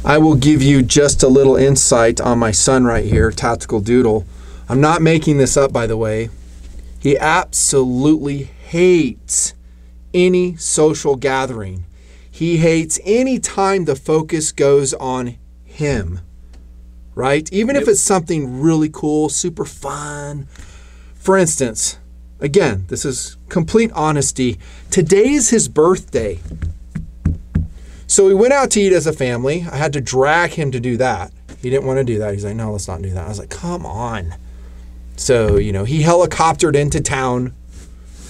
I will give you just a little insight on my son right here, Tactical Doodle. I'm not making this up, by the way. He absolutely hates any social gathering. He hates any time the focus goes on him, right? Even if it's something really cool, super fun. For instance, again, this is complete honesty. Today is his birthday. So we went out to eat as a family. I had to drag him to do that. He didn't want to do that. He's like, no, let's not do that. I was like, come on. So, you know, he helicoptered into town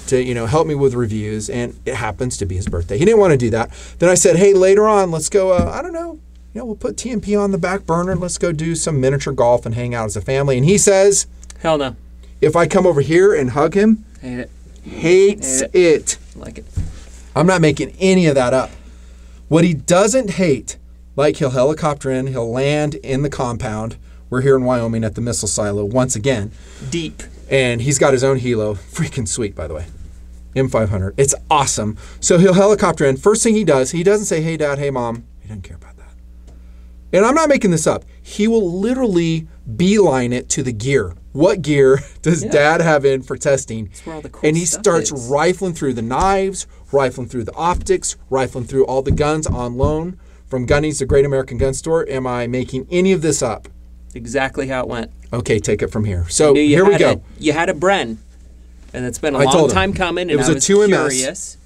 to, you know, help me with reviews, and it happens to be his birthday. He didn't want to do that. Then I said, hey, later on, let's go, I don't know, you know, we'll put TMP on the back burner. Let's go do some miniature golf and hang out as a family. And he says, hell no. If I come over here and hug him, hate it. Hates it. Like it. I'm not making any of that up. What he doesn't hate, like he'll helicopter in, he'll land in the compound. We're here in Wyoming at the missile silo once again. Deep. And he's got his own helo. Freaking sweet, by the way. M500. It's awesome. So he'll helicopter in. First thing he doesn't say, hey, Dad, hey, Mom. He doesn't care about that. And I'm not making this up. He will literally beeline it to the gear. What gear does Dad have in for testing? That's where all the cool and he stuff starts is. rifling through the knives, rifling through the optics, rifling through all the guns on loan from Gunny's, the Great American Gun Store. Am I making any of this up? Exactly how it went. Okay, take it from here. So here we go. You had a Bren, and it's been a long time coming, and I was 2MS, curious.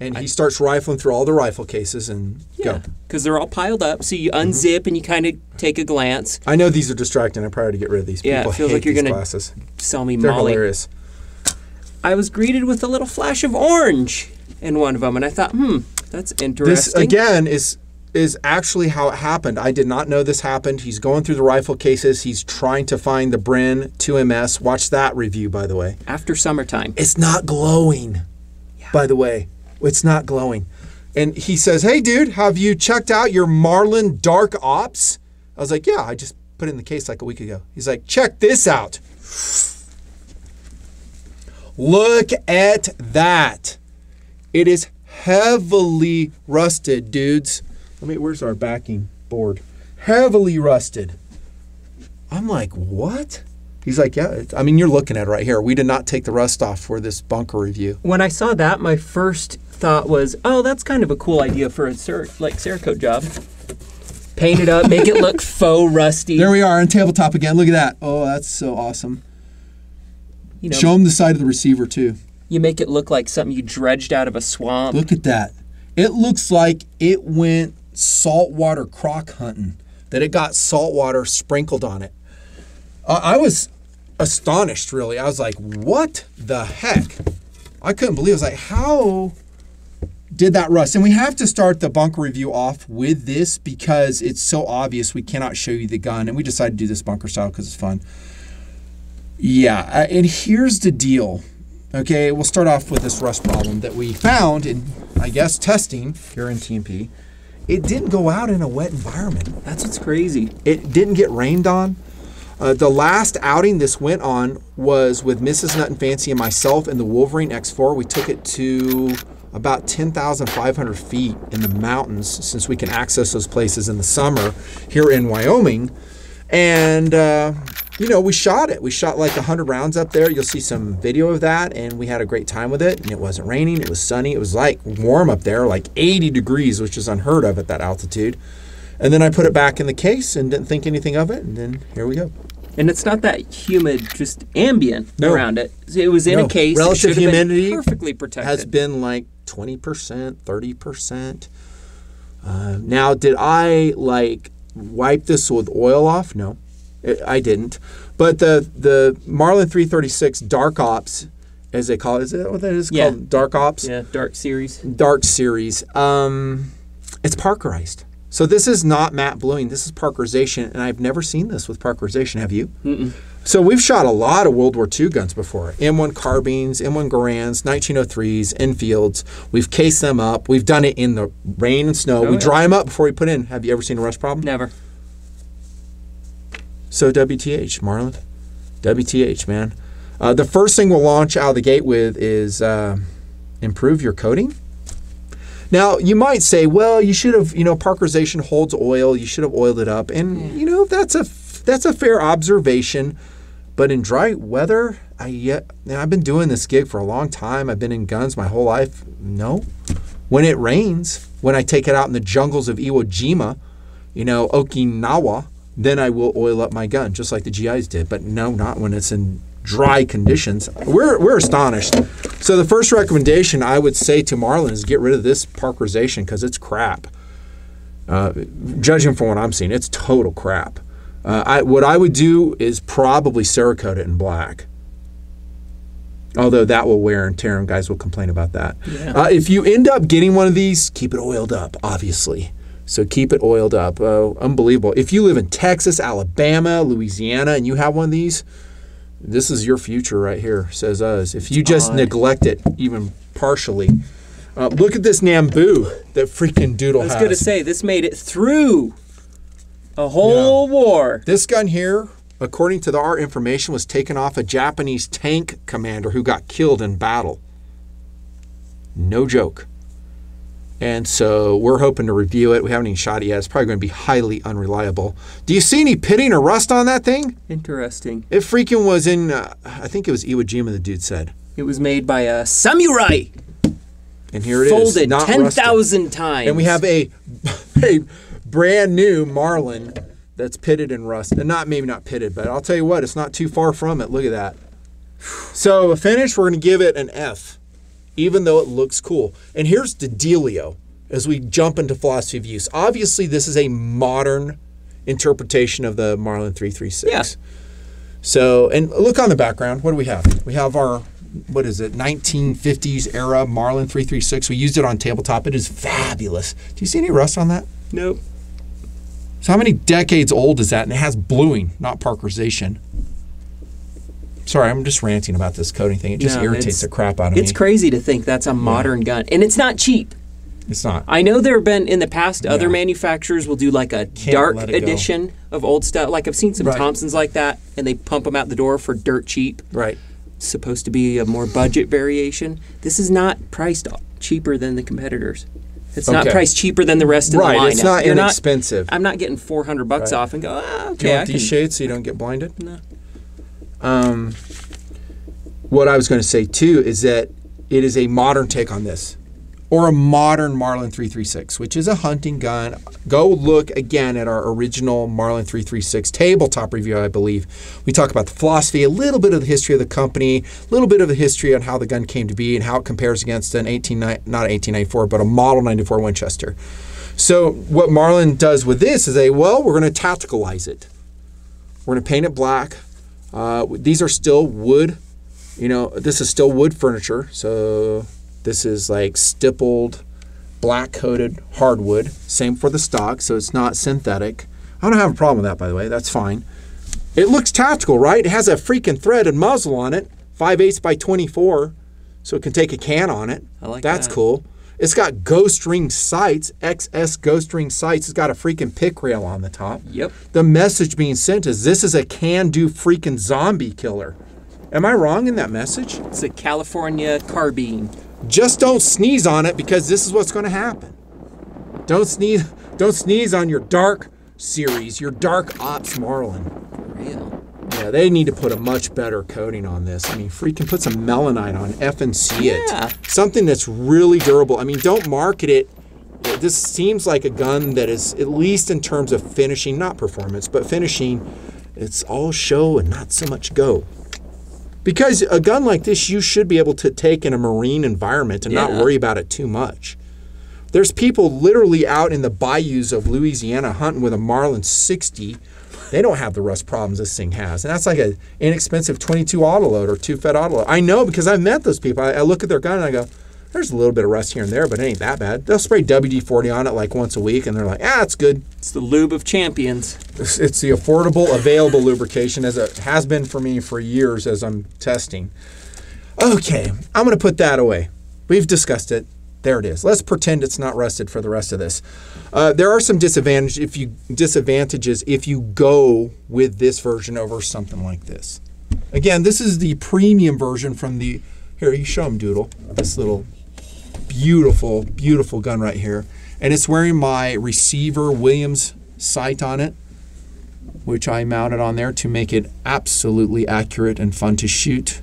And he starts rifling through all the rifle cases and go. Because they're all piled up, so you unzip and you kind of take a glance. I know these are distracting. I probably ought to get rid of these. Yeah, People it feels hate like you're these going glasses. to sell me They're Molly. hilarious. I was greeted with a little flash of orange in one of them, and I thought, that's interesting. This, again, is actually how it happened. I did not know this happened. He's going through the rifle cases. He's trying to find the Bren 2MS. Watch that review, by the way. After summertime. It's not glowing, by the way. It's not glowing. And he says, hey, dude, have you checked out your Marlin Dark Ops? I was like, yeah, I just put it in the case like a week ago. He's like, check this out. Look at that. It is heavily rusted, dudes. Where's our backing board? Heavily rusted. I'm like, what? He's like, yeah, you're looking at it right here. We did not take the rust off for this bunker review. When I saw that, my first thought was, oh, that's kind of a cool idea for a Cerakote job. Paint it up, make it look faux rusty. There we are on tabletop again. Look at that. Oh, that's so awesome. You know, show him the side of the receiver, too. You make it look like something you dredged out of a swamp. Look at that. It looks like it went saltwater croc hunting, that it got salt water sprinkled on it. I was astonished, really. I was like, what the heck? I couldn't believe it. I was like, how did that rust? And we have to start the bunker review off with this because it's so obvious we cannot show you the gun. And we decided to do this bunker style because it's fun. Yeah, and here's the deal. Okay, we'll start off with this rust problem that we found in, I guess, testing here in TMP. It didn't go out in a wet environment. That's what's crazy. It didn't get rained on. The last outing this went on was with Mrs. Nut and Fancy and myself in the Wolverine X4. We took it to about 10,500 feet in the mountains, since we can access those places in the summer here in Wyoming. And, we shot it. We shot like 100 rounds up there. You'll see some video of that, and we had a great time with it. And it wasn't raining. It was sunny. It was like warm up there, like 80 degrees, which is unheard of at that altitude. And then I put it back in the case and didn't think anything of it, and then here we go. And it's not that humid, just ambient around it. It was in a case. Relative humidity perfectly protected. has been like 20%, 30%. Now, did I wipe this with oil off? No, I didn't. But the Marlin 336 Dark Ops, as they call it, is that what that is called? Dark Ops? Yeah, Dark Series. Dark Series. It's parkerized. So this is not matte bluing. This is parkerization, and I've never seen this with parkerization. Have you? Mm-mm. So we've shot a lot of World War II guns before. M1 carbines, M1 Garands, 1903s, Enfields. We've cased them up. We've done it in the rain and snow. We dry them up before we put in. Have you ever seen a rust problem? Never. So WTH, Marlin. WTH, man. The first thing we'll launch out of the gate with is improve your coating. Now, you might say, well, you should have, parkerization holds oil. You should have oiled it up. And, that's a fair observation. But in dry weather, I've been doing this gig for a long time. I've been in guns my whole life. No. When it rains, when I take it out in the jungles of Iwo Jima, Okinawa, then I will oil up my gun, just like the GIs did. But no, not when it's in dry conditions. We're astonished. So the first recommendation I would say to Marlin is get rid of this parkerization because it's crap. Judging from what I'm seeing, it's total crap. What I would do is probably Cerakote it in black. Although that will wear and tear, and guys will complain about that. Yeah. If you end up getting one of these, keep it oiled up, obviously. So keep it oiled up. Unbelievable. If you live in Texas, Alabama, Louisiana, and you have one of these, this is your future right here, says us. If you just neglect it even partially. Look at this Nambu that freaking Doodle has. I was going to say, this made it through a whole war. This gun here, according to our information, was taken off a Japanese tank commander who got killed in battle. No joke. And so we're hoping to review it. We haven't even shot it yet. It's probably going to be highly unreliable. Do you see any pitting or rust on that thing? Interesting. It freaking was in, I think it was Iwo Jima, the dude said. It was made by a samurai. And here it is. Folded 10,000 times. And we have a brand new Marlin that's pitted and rusted. And maybe not pitted, but I'll tell you what, it's not too far from it. Look at that. So finish, we're going to give it an F, even though it looks cool. And here's the dealio as we jump into philosophy of use. Obviously, this is a modern interpretation of the Marlin 336. Yeah. So, and look on the background. What do we have? We have our, 1950s era Marlin 336. We used it on tabletop. It is fabulous. Do you see any rust on that? Nope. So how many decades old is that? And it has bluing, not parkerization. Sorry, I'm just ranting about this coating thing. It just irritates the crap out of me. It's crazy to think that's a modern gun. And it's not cheap. It's not. I know there have been, in the past, other manufacturers will do like a dark edition of old stuff. Like I've seen some Thompsons like that, and they pump them out the door for dirt cheap. Right. It's supposed to be a more budget variation. This is not priced cheaper than the competitors. It's not priced cheaper than the rest of the lineup. Right, it's not inexpensive. I'm not getting $400 off and go, okay. Do you want these shades so you don't get blinded? No. What I was going to say, too, is that it is a modern take on this, or a modern Marlin 336, which is a hunting gun. Go look again at our original Marlin 336 tabletop review, I believe. We talk about the philosophy, a little bit of the history of the company, a little bit of the history on how the gun came to be and how it compares against an not 1894, but a Model 94 Winchester. So what Marlin does with this is we're going to tacticalize it. We're going to paint it black. These are still wood. This is still wood furniture. So this is like stippled, black-coated hardwood. Same for the stock, so it's not synthetic. I don't have a problem with that, by the way. That's fine. It looks tactical, right? It has a freaking threaded muzzle on it, 5/8 by 24, so it can take a can on it. I like That's that. cool. It's got ghost ring sights, XS ghost ring sights. It's got a freaking pick rail on the top. Yep. The message being sent is this is a can-do freaking zombie killer. Am I wrong in that message? It's a California carbine. Just don't sneeze on it because this is what's going to happen. Don't sneeze on your dark series, your dark ops Marlin. For real. Yeah, they need to put a much better coating on this. I mean, freaking put some melanite on FNC it. Yeah. Something that's really durable. I mean, don't market it. This seems like a gun that is, at least in terms of finishing, not performance, but finishing, it's all show and not so much go. Because a gun like this, you should be able to take in a marine environment and not worry about it too much. There's people literally out in the bayous of Louisiana hunting with a Marlin 60. They don't have the rust problems this thing has. And that's like an inexpensive 22 autoload or 2-fed autoload. I know because I've met those people. I look at their gun and I go, there's a little bit of rust here and there, but it ain't that bad. They'll spray WD-40 on it like once a week, and they're like, it's good. It's the lube of champions. It's the affordable, available lubrication, as it has been for me for years as I'm testing. Okay, I'm going to put that away. We've discussed it. There it is. Let's pretend it's not rusted for the rest of this. There are some disadvantages if you go with this version over something like this. Again, this is the premium version from the... Here, you show them, Doodle. This little beautiful, beautiful gun right here. And it's wearing my receiver Williams sight on it, which I mounted on there to make it absolutely accurate and fun to shoot.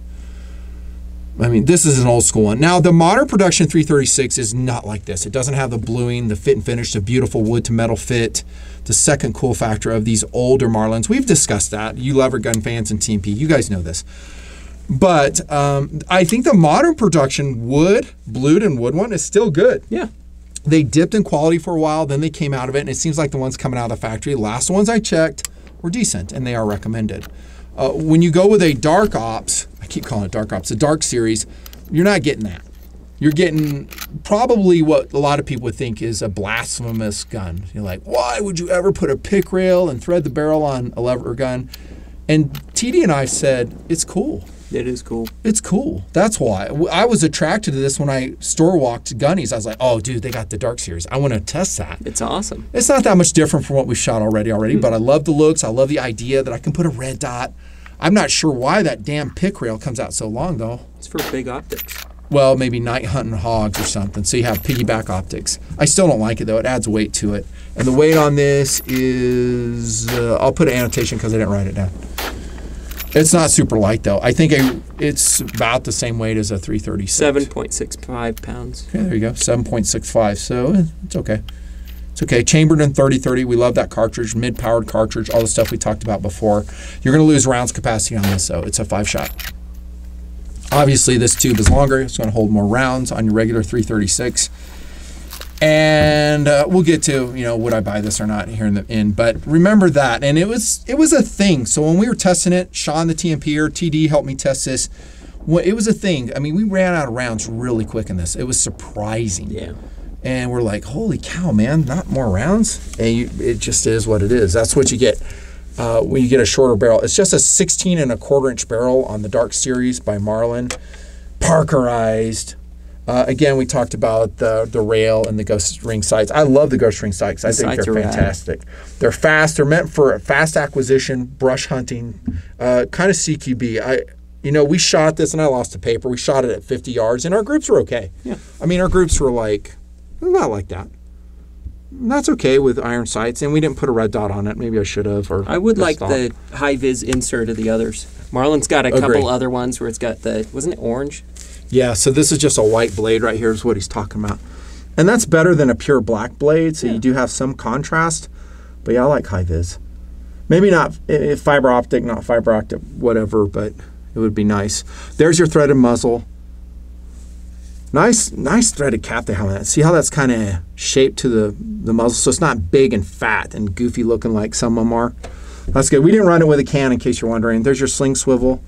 I mean, this is an old school one. Now, the modern production 336 is not like this. It doesn't have the bluing, the fit and finish, the beautiful wood to metal fit, the second cool factor of these older Marlins. We've discussed that. You lever gun fans and TMP, you guys know this. But I think the modern production wood, blued and wood one is still good. Yeah. They dipped in quality for a while, then they came out of it, and it seems like the ones coming out of the factory, last ones I checked, were decent, and they are recommended. When you go with a dark ops, I keep calling it dark ops, a dark series, you're not getting that. You're getting probably what a lot of people would think is a blasphemous gun. You're like, why would you ever put a pick rail and thread the barrel on a lever gun? And TD and I said, it's cool. It is cool. It's cool. That's why. I was attracted to this when I store walked gunnies. I was like, oh, dude, they got the dark series. I want to test that. It's awesome. It's not that much different from what we shot already, but I love the looks. I love the idea that I can put a red dot. I'm not sure why that damn pick rail comes out so long, though. It's for big optics. Well, maybe night hunting hogs or something, so you have piggyback optics. I still don't like it, though. It adds weight to it. And the weight on this is, I'll put an annotation because I didn't write it down. It's not super light, though. I think it's about the same weight as a 336. 7.65 pounds. Okay, there you go, 7.65, so it's okay. It's okay. Chambered in 30-30. We love that cartridge, mid-powered cartridge, all the stuff we talked about before. You're going to lose rounds capacity on this, though. It's a 5-shot. Obviously, this tube is longer. It's going to hold more rounds on your regular 336. And we'll get to, you know, would I buy this or not here in the end. But remember that. And it was a thing. So when we were testing it, Sean, the TMP or TD helped me test this. Well, it was a thing. I mean, we ran out of rounds really quick in this. It was surprising. Yeah. And we're like, holy cow, man, not more rounds? And it just is what it is. That's what you get when you get a shorter barrel. It's just a 16 1/4 inch barrel on the Dark Series by Marlin. Parkerized. Again, we talked about the rail and the ghost ring sights. I love the ghost ring sights. I think they're fantastic. They're fast. They're meant for fast acquisition, brush hunting, kind of CQB. We shot this and I lost the paper. We shot it at 50 yards and our groups were okay. Yeah. I mean, our groups were like, not like that. And that's okay with iron sights, and we didn't put a red dot on it. Maybe I should have. Or I would like the high-vis insert of the others. Marlin's got a couple other ones where it's got wasn't it orange? Yeah, so this is just a white blade right here is what he's talking about. And that's better than a pure black blade, so you do have some contrast. But yeah, I like high-vis. Maybe not fiber optic, not fiber optic, whatever, but it would be nice. There's your threaded muzzle. Nice threaded cap they have on that. See how that's kind of shaped to the muzzle, so it's not big and fat and goofy looking like some of them are. That's good. We didn't run it with a can, in case you're wondering. There's your sling swivel.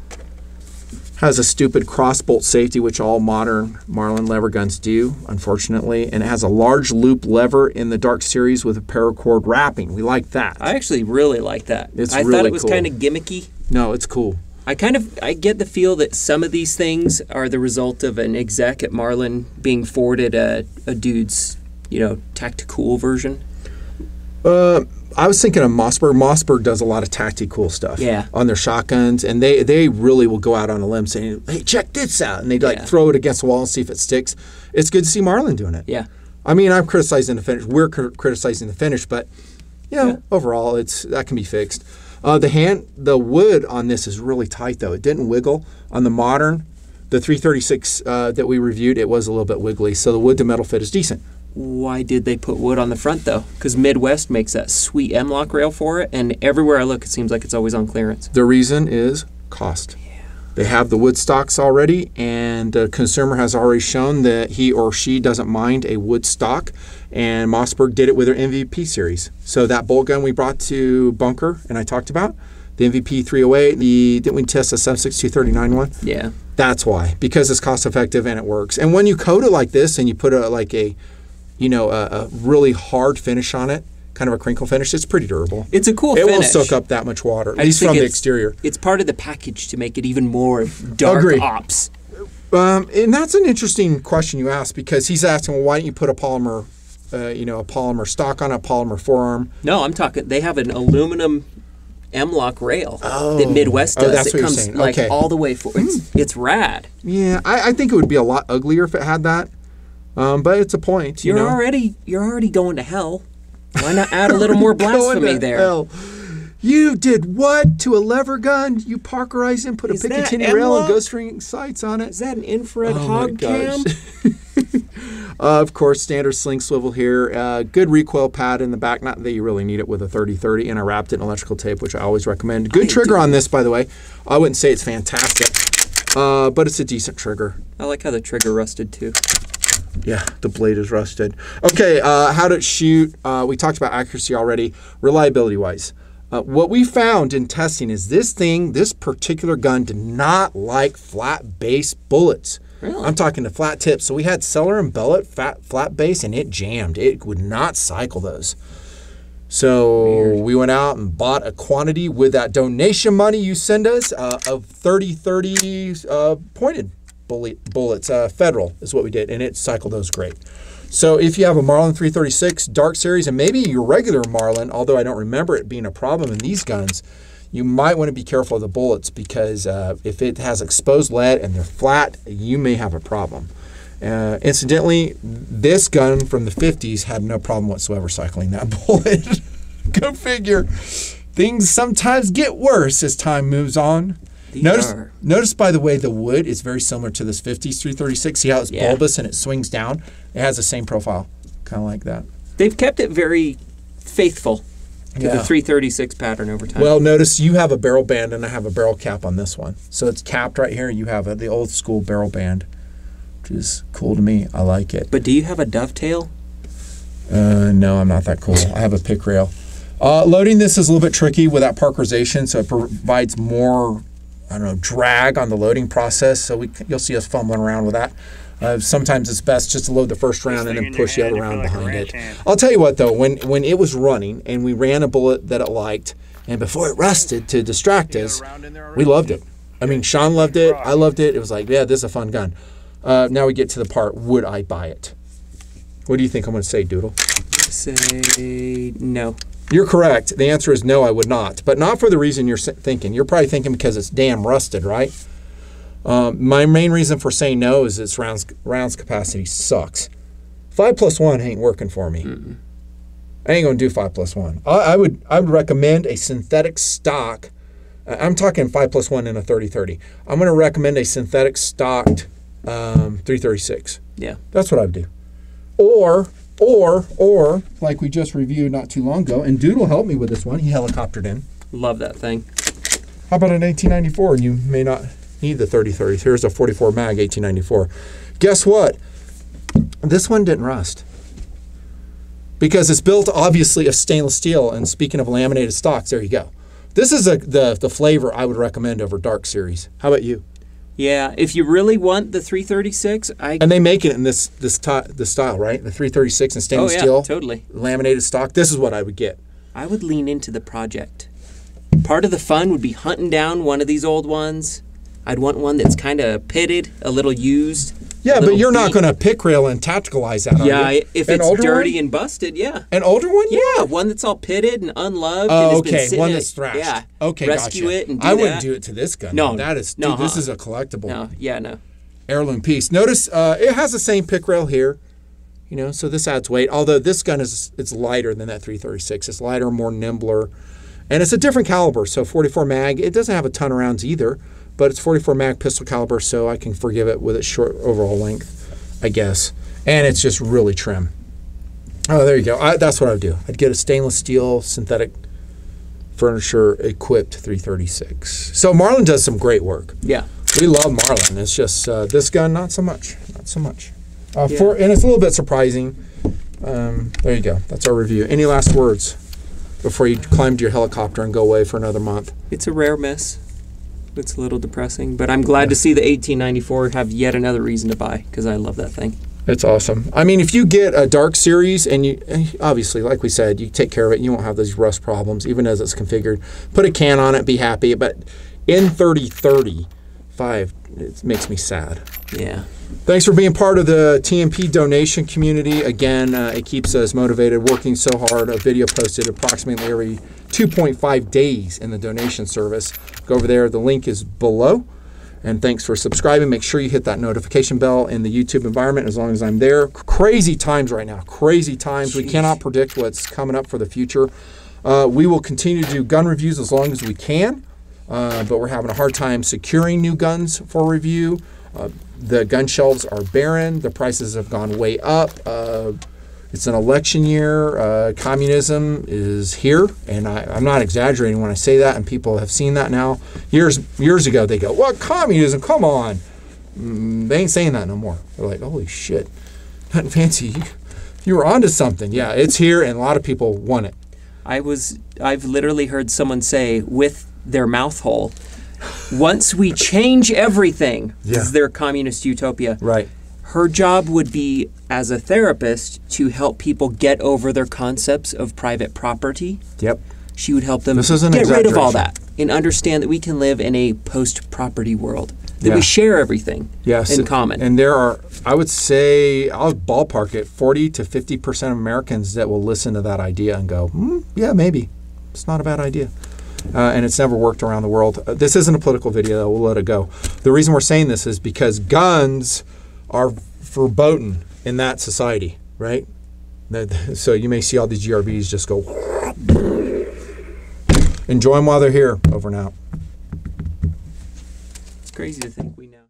Has a stupid cross-bolt safety, which all modern Marlin lever guns do, unfortunately. And it has a large loop lever in the Dark Series with a paracord wrapping. We like that. I actually really like that. I thought it was kind of gimmicky. No, it's cool. I get the feel that some of these things are the result of an exec at Marlin being forwarded a dude's, tactical version. I was thinking of Mossberg. Mossberg does a lot of tactical stuff on their shotguns, and they really will go out on a limb saying, hey, check this out, and they throw it against the wall and see if it sticks. It's good to see Marlin doing it. Yeah. I mean, I'm criticizing the finish. We're criticizing the finish, but overall, that can be fixed. The wood on this is really tight, though. It didn't wiggle. On the modern, the 336 that we reviewed, it was a little bit wiggly, so the wood to metal fit is decent. Why did they put wood on the front, though? Because Midwest makes that sweet M-lock rail for it, and everywhere I look, it seems like it's always on clearance. The reason is cost. Yeah. They have the wood stocks already, and the consumer has already shown that he or she doesn't mind a wood stock, and Mossberg did it with their MVP series. So that bolt gun we brought to Bunker, and I talked about, the MVP 308, didn't we test the 7.6239 one? Yeah. That's why, because it's cost effective and it works. And when you coat it like this and you put a really hard finish on it, kind of a crinkle finish, it's pretty durable. It's a cool finish. It won't soak up that much water, at least from the exterior. It's part of the package to make it even more dark ops. And that's an interesting question you asked, because he's asking, well, why don't you put a polymer, a polymer stock on a polymer forearm? No, I'm talking, they have an aluminum M-lock rail that Midwest does. That's it what comes you're saying. all the way forward. It's rad. Yeah, I think it would be a lot uglier if it had that. But it's a point. You're already going to hell. Why not add a little more blasphemy there? Hell. You did what to a lever gun? You Parkerized and put a Picatinny rail and ghost ring sights on it? Is that an infrared hog cam? Of course, standard sling swivel here. Good recoil pad in the back. Not that you really need it with a 30-30. And I wrapped it in electrical tape, which I always recommend. Good trigger on this, by the way. I wouldn't say it's fantastic, but it's a decent trigger. I like how the trigger rusted too. Yeah, the blade is rusted. Okay, how to shoot. We talked about accuracy already. Reliability-wise. What we found in testing is this particular gun did not like flat base bullets. Really? I'm talking to flat tips. So we had Cellar and Bellet flat base, and it jammed. It would not cycle those. So we went out and bought a quantity with that donation money you send us of 30-30 pointed bullets. Federal is what we did, and it cycled those great. So if you have a Marlin 336 Dark Series, and maybe your regular Marlin, although I don't remember it being a problem in these guns, you might want to be careful of the bullets because if it has exposed lead and they're flat, you may have a problem. Incidentally, this gun from the 50s had no problem whatsoever cycling that bullet. Go figure. Things sometimes get worse as time moves on. Notice, by the way, the wood is very similar to this 50s 336. See how it's bulbous and it swings down? It has the same profile, kind of like that. They've kept it very faithful to the 336 pattern over time. Well, notice you have a barrel band and I have a barrel cap on this one. So it's capped right here. You have the old school barrel band, which is cool to me. I like it. But do you have a dovetail? No, I'm not that cool. I have a pick rail. Loading this is a little bit tricky without parkerization, so it provides more, I don't know, drag on the loading process. So you'll see us fumbling around with that. Sometimes it's best just to load the first round and then push the other round behind it. I'll tell you what, though, when it was running and we ran a bullet that it liked, and before it rusted to distract us, we loved it. I mean, Sean loved it. I loved it. It was like, yeah, this is a fun gun. Now we get to the part, would I buy it? What do you think I'm going to say, Doodle? Say no. You're correct. The answer is no, I would not. But not for the reason you're thinking. You're probably thinking because it's damn rusted, right? My main reason for saying no is its rounds capacity sucks. 5+1 ain't working for me. I ain't gonna do 5+1. I would recommend a synthetic stock. I'm talking 5+1 in a 30-30. I'm gonna recommend a synthetic stocked 336. Yeah, that's what I would do. Or like we just reviewed not too long ago, and Doodle helped me with this one. He helicoptered in. Love that thing. How about an 1894? And you may not need the 30-30. Here's a 44 mag 1894. Guess what? This one didn't rust because it's built obviously of stainless steel. And speaking of laminated stocks, there you go. This is the flavor I would recommend over Dark Series. How about you? Yeah, if you really want the 336, and they make it in this style, right? The 336 in stainless steel, totally laminated stock. This is what I would get. I would lean into the project. Part of the fun would be hunting down one of these old ones. I'd want one that's kind of pitted, a little used. Yeah, but you're not going to pick rail and tacticalize that, are you? Yeah, if it's dirty and busted, yeah. An older one? Yeah, one that's all pitted and unloved. Oh, and has okay, been sitting one that's thrashed. Yeah, okay, rescue gotcha. it and do I wouldn't do it to this gun. No, that is, no, dude, this is a collectible. No. Heirloom piece. Notice it has the same pick rail here, you know, so this adds weight. Although this gun it's lighter than that 336. It's lighter, more nimbler, and it's a different caliber. So 44 mag. It doesn't have a ton of rounds either, but it's 44 mag pistol caliber, so I can forgive it with its short overall length, I guess. And it's just really trim. Oh, there you go. That's what I would do. I'd get a stainless steel synthetic furniture equipped 336. So Marlin does some great work. Yeah. We love Marlin. It's just this gun, not so much. Not so much. And it's a little bit surprising. There you go. That's our review. Any last words before you climb to your helicopter and go away for another month? It's a rare miss. It's a little depressing, but I'm glad to see the 1894 have yet another reason to buy because I love that thing. It's awesome. I mean, if you get a Dark Series and you obviously, like we said, you take care of it, you won't have those rust problems even as it's configured. Put a can on it, be happy. But in 3035, it makes me sad. Yeah. Thanks for being part of the TMP donation community. Again, it keeps us motivated, working so hard. A video posted approximately every 2.5 days in the donation service. Go over there. The link is below. And thanks for subscribing. Make sure you hit that notification bell in the YouTube environment as long as I'm there. Crazy times right now. Crazy times. We cannot predict what's coming up for the future. We will continue to do gun reviews as long as we can, but we're having a hard time securing new guns for review. The gun shelves are barren. The prices have gone way up. It's an election year. Communism is here, and I'm not exaggerating when I say that, and people have seen that now. Years ago, they go, "What communism? Come on." They ain't saying that no more. They're like, "Holy shit, nothing fancy. You were onto something." Yeah, it's here, and a lot of people want it. I've literally heard someone say with their mouth hole, once we change everything, this is their communist utopia. Right. Her job would be, as a therapist, to help people get over their concepts of private property. Yep. She would help them This isn't get rid of all exaggeration. that and understand that we can live in a post-property world, that we share everything in common. And there are, I would say, I'll ballpark it, 40 to 50% of Americans that will listen to that idea and go, yeah, maybe. It's not a bad idea. And it's never worked around the world. This isn't a political video, though. We'll let it go. The reason we're saying this is because guns are verboten in that society, right? So you may see all these GRBs just go. Enjoy them while they're here. Over and out. It's crazy to think we now.